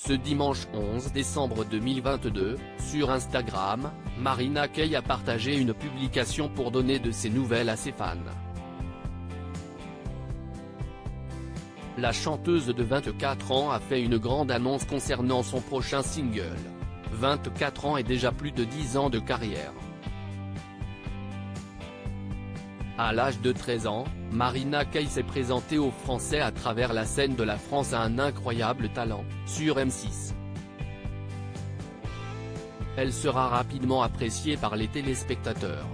Ce dimanche 11 décembre 2022, sur Instagram, Marina Kaye a partagé une publication pour donner de ses nouvelles à ses fans. La chanteuse de 24 ans a fait une grande annonce concernant son prochain single. 24 ans et déjà plus de 10 ans de carrière. À l'âge de 13 ans, Marina Kaye s'est présentée aux Français à travers la scène de La France a un incroyable talent, sur M6. Elle sera rapidement appréciée par les téléspectateurs.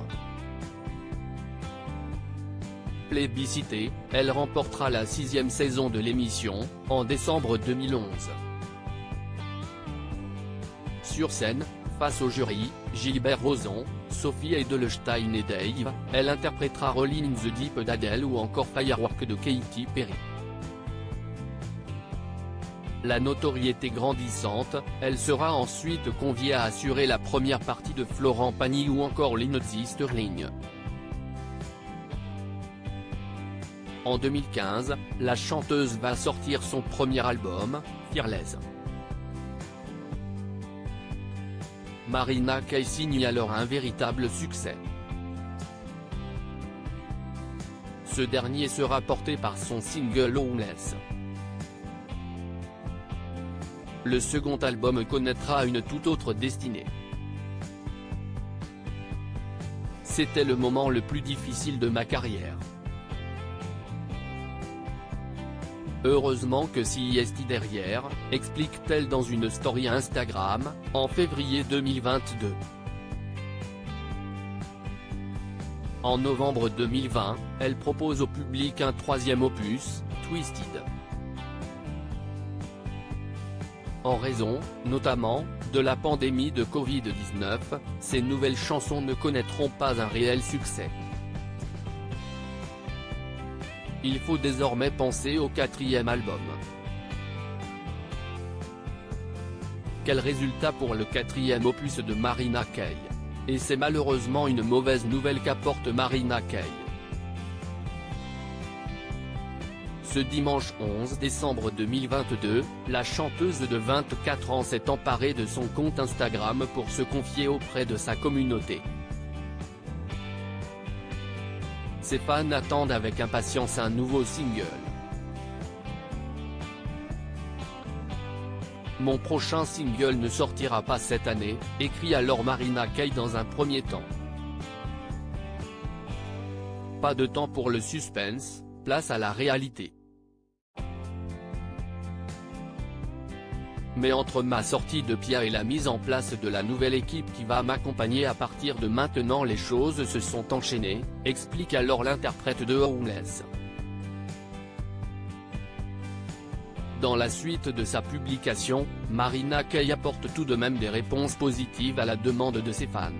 Plébiscitée, elle remportera la 6e saison de l'émission, en décembre 2011. Sur scène, face au jury, Gilbert Rozon, Sophie Edelstein et Dave, elle interprétera Rolling in the Deep d'Adèle ou encore Firework de Katy Perry. La notoriété grandissante, elle sera ensuite conviée à assurer la première partie de Florent Pagny ou encore Lindsey Stirling. En 2015, la chanteuse va sortir son premier album, Fearless. Marina Kaye signe alors un véritable succès. Ce dernier sera porté par son single Homeless. Le second album connaîtra une toute autre destinée. C'était le moment le plus difficile de ma carrière. Heureusement que CIST derrière, explique-t-elle dans une story Instagram, en février 2022. En novembre 2020, elle propose au public un troisième opus, Twisted. En raison, notamment, de la pandémie de Covid-19, ces nouvelles chansons ne connaîtront pas un réel succès. Il faut désormais penser au 4e album. Quel résultat pour le 4e opus de Marina Kaye. Et c'est malheureusement une mauvaise nouvelle qu'apporte Marina Kaye. Ce dimanche 11 décembre 2022, la chanteuse de 24 ans s'est emparée de son compte Instagram pour se confier auprès de sa communauté. Ses fans attendent avec impatience un nouveau single. Mon prochain single ne sortira pas cette année, écrit alors Marina Kaye dans un premier temps. Pas de temps pour le suspense, place à la réalité. Mais entre ma sortie de Pia et la mise en place de la nouvelle équipe qui va m'accompagner à partir de maintenant les choses se sont enchaînées, explique alors l'interprète de Homeless. Dans la suite de sa publication, Marina Kaye apporte tout de même des réponses positives à la demande de ses fans.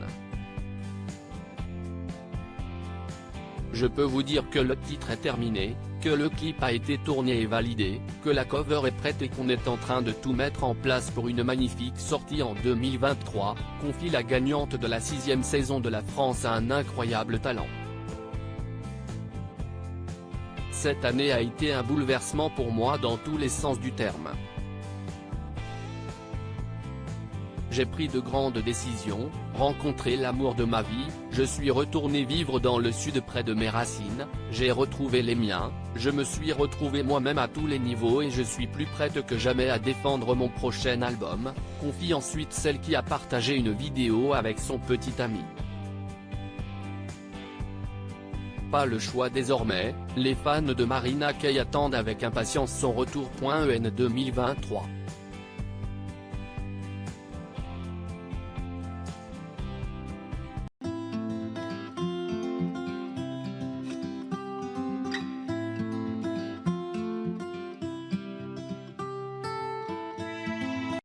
Je peux vous dire que le titre est terminé, que le clip a été tourné et validé, que la cover est prête et qu'on est en train de tout mettre en place pour une magnifique sortie en 2023, confie la gagnante de la 6e saison de La France a un incroyable talent. Cette année a été un bouleversement pour moi dans tous les sens du terme. J'ai pris de grandes décisions, rencontré l'amour de ma vie, je suis retourné vivre dans le sud près de mes racines, j'ai retrouvé les miens, je me suis retrouvé moi-même à tous les niveaux et je suis plus prête que jamais à défendre mon prochain album, confie ensuite celle qui a partagé une vidéo avec son petit ami. Pas le choix désormais, les fans de Marina Kaye attendent avec impatience son retour. En 2023.